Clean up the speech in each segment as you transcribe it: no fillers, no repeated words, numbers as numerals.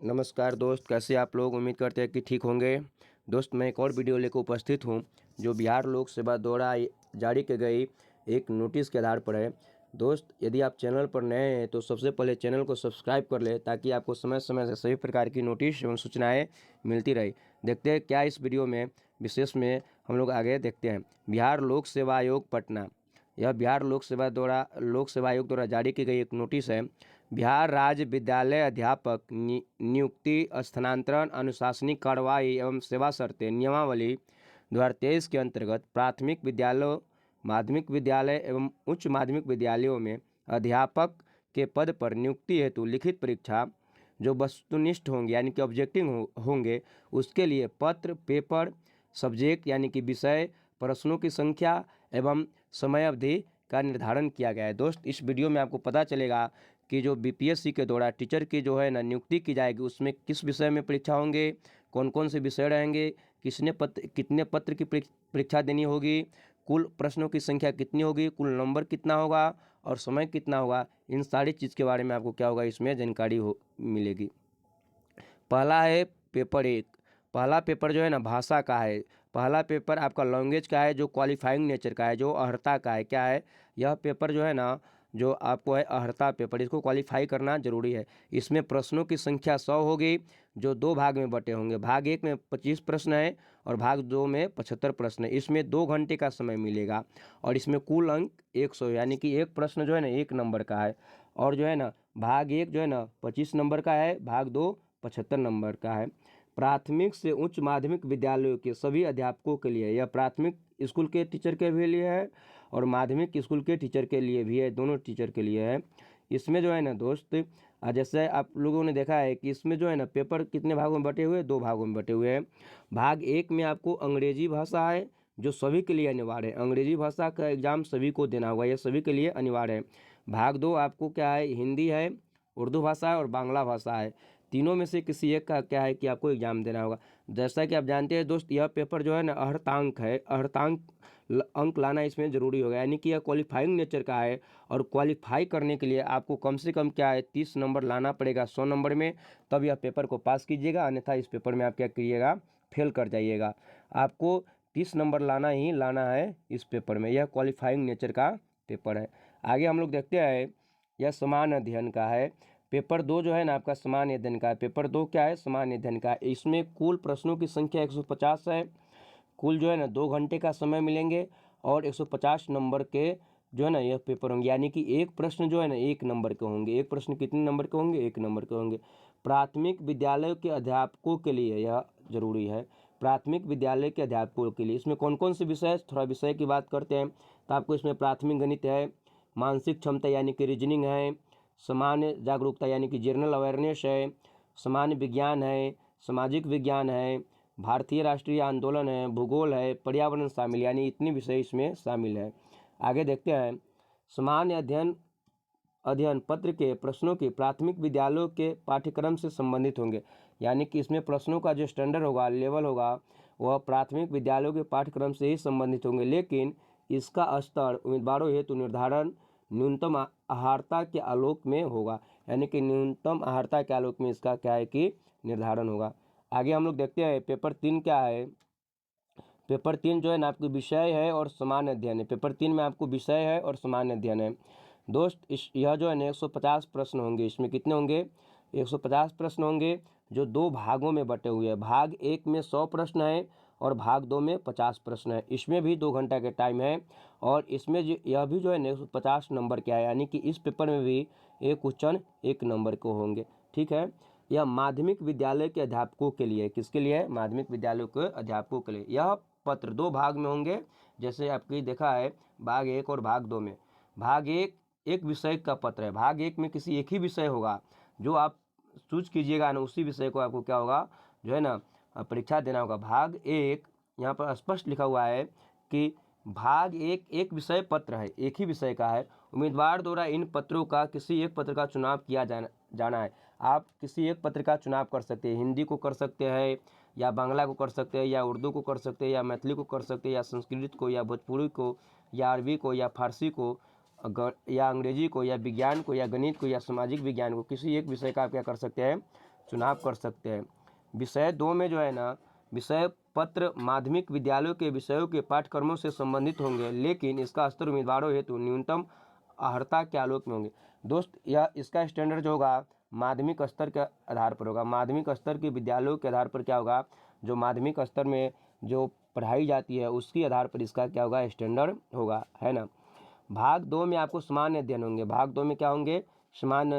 नमस्कार दोस्त, कैसे आप लोग। उम्मीद करते हैं कि ठीक होंगे। दोस्त, मैं एक और वीडियो लेकर उपस्थित हूं जो बिहार लोक सेवा द्वारा जारी की गई एक नोटिस के आधार पर है। दोस्त, यदि आप चैनल पर नए हैं तो सबसे पहले चैनल को सब्सक्राइब कर लें ताकि आपको समय समय से सभी प्रकार की नोटिस एवं सूचनाएँ मिलती रही। देखते हैं क्या इस वीडियो में विशेष में हम लोग आगे देखते हैं। बिहार लोक सेवा आयोग पटना, यह बिहार लोक सेवा आयोग द्वारा जारी की गई एक नोटिस है। बिहार राज्य विद्यालय अध्यापक नियुक्ति, स्थानांतरण, अनुशासनिक कार्रवाई एवं सेवा शर्तें नियमावली 2023 के अंतर्गत प्राथमिक विद्यालयों, माध्यमिक विद्यालय एवं उच्च माध्यमिक विद्यालयों में अध्यापक के पद पर नियुक्ति हेतु लिखित परीक्षा जो वस्तुनिष्ठ होंगे यानी कि ऑब्जेक्टिव होंगे, उसके लिए पत्र, पेपर, सब्जेक्ट यानी कि विषय, प्रश्नों की संख्या एवं समय अवधि का निर्धारण किया गया है। दोस्त, इस वीडियो में आपको पता चलेगा कि जो बीपीएससी के द्वारा टीचर की जो है ना नियुक्ति की जाएगी, उसमें किस विषय में परीक्षा होंगे, कौन कौन से विषय रहेंगे, कितने पत्र की परीक्षा देनी होगी, कुल प्रश्नों की संख्या कितनी होगी, कुल नंबर कितना होगा और समय कितना होगा, इन सारी चीज़ के बारे में आपको क्या होगा इसमें जानकारी मिलेगी। पहला है पेपर 1। पहला पेपर जो है ना भाषा का है। पहला पेपर आपका लैंग्वेज का है जो क्वालिफाइंग नेचर का है, जो अर्हता का है। क्या है यह पेपर जो है ना, जो आपको है अर्हता पेपर, इसको क्वालिफाई करना जरूरी है। इसमें प्रश्नों की संख्या 100 होगी जो 2 भाग में बटे होंगे। भाग 1 में 25 प्रश्न है और भाग 2 में 75 प्रश्न है। इसमें 2 घंटे का समय मिलेगा और इसमें कुल अंक 100 यानी कि एक प्रश्न जो है ना 1 नंबर का है। और जो है ना भाग 1 जो है ना 25 नंबर का है, भाग 2 75 नंबर का है। प्राथमिक से उच्च माध्यमिक विद्यालयों के सभी अध्यापकों के लिए, यह प्राथमिक स्कूल के टीचर के भी लिए है और माध्यमिक स्कूल के टीचर के लिए भी है, दोनों टीचर के लिए है। इसमें जो है ना दोस्त, जैसे आप लोगों ने देखा है कि इसमें जो है ना पेपर कितने भागों में बटे हुए हैं, 2 भागों में बटे हुए हैं। भाग 1 में आपको अंग्रेजी भाषा है जो सभी के लिए अनिवार्य है। अंग्रेजी भाषा का एग्जाम सभी को देना होगा, यह सभी के लिए अनिवार्य है। भाग 2 आपको क्या है, हिंदी है, उर्दू भाषा है और बांग्ला भाषा है। तीनों में से किसी एक का क्या है कि आपको एग्जाम देना होगा। जैसा कि आप जानते हैं दोस्त, यह पेपर जो है ना अर्हतांक है, अर्हतांक अंक लाना इसमें ज़रूरी होगा, यानी कि यह क्वालिफाइंग नेचर का है। और क्वालिफाई करने के लिए आपको कम से कम क्या है 30 नंबर लाना पड़ेगा 100 नंबर में, तब यह पेपर को पास कीजिएगा, अन्यथा इस पेपर में आप क्या करिएगा, फेल कर जाइएगा। आपको 30 नंबर लाना है इस पेपर में, यह क्वालिफाइंग नेचर का पेपर है। आगे हम लोग देखते हैं, यह समान अध्ययन का है। पेपर 2 जो है ना आपका सामान्य अध्ययन का है। पेपर 2 क्या है, सामान्य अध्ययन का है। इसमें कुल प्रश्नों की संख्या 150 है। कुल जो है ना 2 घंटे का समय मिलेंगे और 150 नंबर के जो है ना यह पेपर होंगे, यानी कि एक प्रश्न जो है ना 1 नंबर के होंगे। एक प्रश्न कितने नंबर के होंगे, 1 नंबर के होंगे। प्राथमिक विद्यालय के अध्यापकों के लिए यह जरूरी है। प्राथमिक विद्यालय के अध्यापकों के लिए इसमें कौन कौन से विषय, थोड़ा विषय की बात करते हैं तो आपको इसमें प्राथमिक गणित है, मानसिक क्षमता यानी कि रीजनिंग है, सामान्य जागरूकता यानी कि जनरल अवेयरनेस है, सामान्य विज्ञान है, सामाजिक विज्ञान है, भारतीय राष्ट्रीय आंदोलन है, भूगोल है, पर्यावरण शामिल, यानी इतनी विषय इसमें शामिल है। आगे देखते हैं, सामान्य अध्ययन पत्र के प्रश्नों की प्राथमिक विद्यालयों के पाठ्यक्रम से संबंधित होंगे, यानी कि इसमें प्रश्नों का जो स्टैंडर्ड होगा, लेवल होगा, वह प्राथमिक विद्यालयों के पाठ्यक्रम से ही संबंधित होंगे। लेकिन इसका स्तर उम्मीदवारों हेतु निर्धारण न्यूनतम आहारता के आलोक में होगा, यानी कि न्यूनतम आहारता के आलोक में इसका क्या है कि निर्धारण होगा। आगे हम लोग देखते हैं पेपर 3 क्या है। पेपर 3 जो है ना आपको विषय है और सामान्य अध्ययन है। पेपर 3 में आपको विषय है और सामान्य अध्ययन है। दोस्त, यह जो है ना 150 प्रश्न होंगे। इसमें कितने होंगे, 150 प्रश्न होंगे जो 2 भागों में बटे हुए हैं। भाग 1 में 100 प्रश्न है और भाग 2 में 50 प्रश्न है। इसमें भी 2 घंटा के टाइम है और इसमें यह भी जो है ना 150 नंबर के है, यानी कि इस पेपर में भी एक क्वेश्चन 1 नंबर के होंगे। ठीक है, यह माध्यमिक विद्यालय के अध्यापकों के लिए, किसके लिए, माध्यमिक विद्यालयों के अध्यापकों के लिए। यह पत्र 2 भाग में होंगे, जैसे आपकी देखा है भाग 1 और भाग 2 में। भाग 1 एक विषय का पत्र है। भाग 1 में किसी एक ही विषय होगा, जो आप चूज कीजिएगा ना उसी विषय को आपको क्या होगा, जो है ना परीक्षा देना होगा। भाग 1 यहाँ पर स्पष्ट लिखा हुआ है कि भाग 1 एक विषय पत्र है, एक ही विषय का है। उम्मीदवार द्वारा इन पत्रों का किसी एक पत्र का चुनाव किया जाना है। आप किसी एक पत्र का चुनाव कर सकते हैं, हिंदी को कर सकते हैं या बांग्ला को कर सकते हैं या उर्दू को कर सकते हैं या मैथिली को कर सकते हैं या संस्कृत को या भोजपुरी को या अरबी को या फारसी को या अंग्रेजी को या विज्ञान को या गणित को या सामाजिक विज्ञान को, किसी एक विषय का आप क्या कर सकते हैं, चुनाव कर सकते हैं। विषय 2 में जो है ना, विषय पत्र माध्यमिक विद्यालयों के विषयों के पाठ्यक्रमों से संबंधित होंगे, लेकिन इसका स्तर उम्मीदवारों हेतु न्यूनतम अर्हता के आलोक में होंगे। दोस्त, यह इसका स्टैंडर्ड जो होगा माध्यमिक स्तर के आधार पर होगा। माध्यमिक स्तर के विद्यालयों के आधार पर क्या होगा, जो माध्यमिक स्तर में जो पढ़ाई जाती है उसके आधार पर इसका क्या होगा, स्टैंडर्ड होगा, है ना। भाग 2 में आपको सामान्य अध्ययन होंगे। भाग 2 में क्या होंगे, सामान्य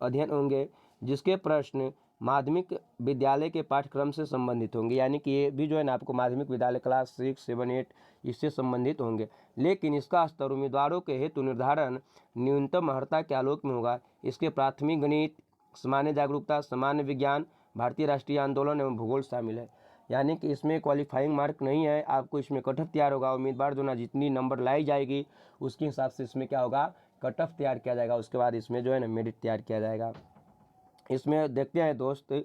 अध्ययन होंगे, जिसके प्रश्न माध्यमिक विद्यालय के पाठ्यक्रम से संबंधित होंगे। यानी कि ये भी जो है ना आपको माध्यमिक विद्यालय क्लास 6, 7, 8 इससे संबंधित होंगे, लेकिन इसका स्तर उम्मीदवारों के हेतु निर्धारण न्यूनतम अर्हता के आलोक में होगा। इसके प्राथमिक गणित, सामान्य जागरूकता, सामान्य विज्ञान, भारतीय राष्ट्रीय आंदोलन एवं भूगोल शामिल है। यानी कि इसमें क्वालिफाइंग मार्क नहीं है, आपको इसमें कट ऑफ तैयार होगा। उम्मीदवार जो ना जितनी नंबर लाई जाएगी उसके हिसाब से इसमें क्या होगा, कट ऑफ तैयार किया जाएगा। उसके बाद इसमें जो है ना मेरिट तैयार किया जाएगा। इसमें देखते हैं दोस्त,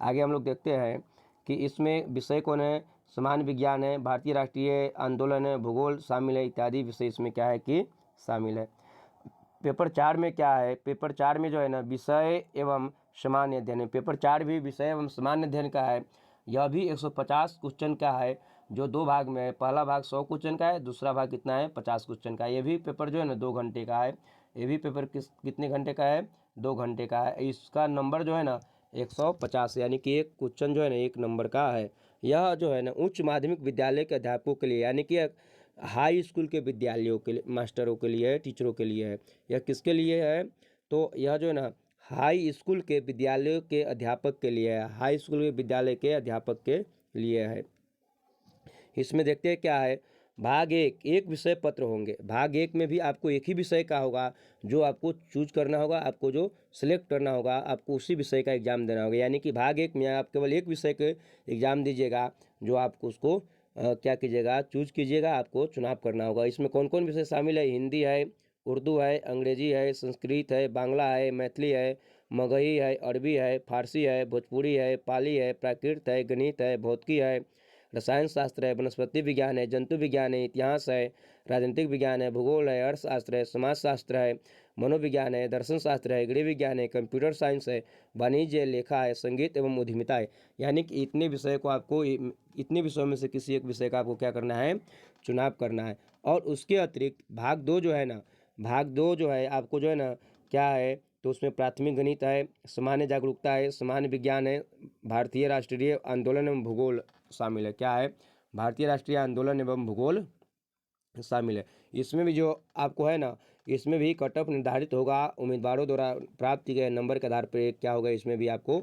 आगे हम लोग देखते हैं कि इसमें विषय कौन है, सामान्य विज्ञान है, भारतीय राष्ट्रीय आंदोलन है, भूगोल शामिल है, इत्यादि विषय इसमें क्या है कि शामिल है। पेपर 4 में क्या है, पेपर 4 में जो है ना विषय एवं सामान्य अध्ययन है। पेपर 4 भी विषय एवं सामान्य अध्ययन का है। यह भी 150 क्वेश्चन का है, जो 2 भाग में है। पहला भाग 100 क्वेश्चन का है, दूसरा भाग कितना है, 50 क्वेश्चन का है। ये भी पेपर जो है ना 2 घंटे का है। ये भी पेपर कितने घंटे का है, 2 घंटे का है। इसका नंबर जो है ना 150, यानी कि एक क्वेश्चन जो है ना 1 नंबर का है। यह जो है ना उच्च माध्यमिक विद्यालय के अध्यापकों के लिए, यानी कि हाई स्कूल के विद्यालयों के लिए, मास्टरों के लिए है, टीचरों के लिए है। यह किसके लिए है, तो यह जो है ना हाई स्कूल के विद्यालयों के अध्यापक के लिए है। हाई स्कूल के विद्यालय के अध्यापक के लिए है। इसमें देखते हैं क्या है, भाग 1 एक विषय पत्र होंगे। भाग 1 में भी आपको एक ही विषय का होगा, जो आपको चूज करना होगा, आपको जो सिलेक्ट करना होगा, आपको उसी विषय का एग्जाम देना होगा। यानी कि भाग 1 में आप केवल एक विषय के एग्जाम दीजिएगा, जो आपको उसको क्या कीजिएगा, चूज कीजिएगा, आपको चुनाव करना होगा। इसमें कौन कौन विषय शामिल है, हिंदी है, उर्दू है, अंग्रेजी है, संस्कृत है, बांग्ला है, मैथिली है, मगही है, अरबी है, फारसी है, भोजपुरी है, पाली है, प्राकृत है, गणित है, भौतिकी है, रसायन शास्त्र है, वनस्पति विज्ञान है, जंतु विज्ञान है, इतिहास है, राजनीतिक विज्ञान है, भूगोल है, अर्थशास्त्र है, समाजशास्त्र है, मनोविज्ञान है, दर्शन शास्त्र है, गृह विज्ञान है, कंप्यूटर साइंस है, वाणिज्य, लेखा है, संगीत एवं उद्यमिता है। यानी कि इतने विषय को आपको, इतने विषयों में से किसी एक विषय का आपको क्या करना है, चुनाव करना है। और उसके अतिरिक्त भाग 2 जो है ना, भाग 2 जो है आपको जो है ना क्या है, तो उसमें प्राथमिक गणित है, सामान्य जागरूकता है, सामान्य विज्ञान है, भारतीय राष्ट्रीय आंदोलन एवं भूगोल शामिल है। क्या है, भारतीय राष्ट्रीय आंदोलन एवं भूगोल शामिल है। इसमें भी जो आपको है ना, इसमें भी कट ऑफ निर्धारित होगा उम्मीदवारों द्वारा प्राप्त किए गए नंबर के आधार पर क्या होगा, इसमें भी आपको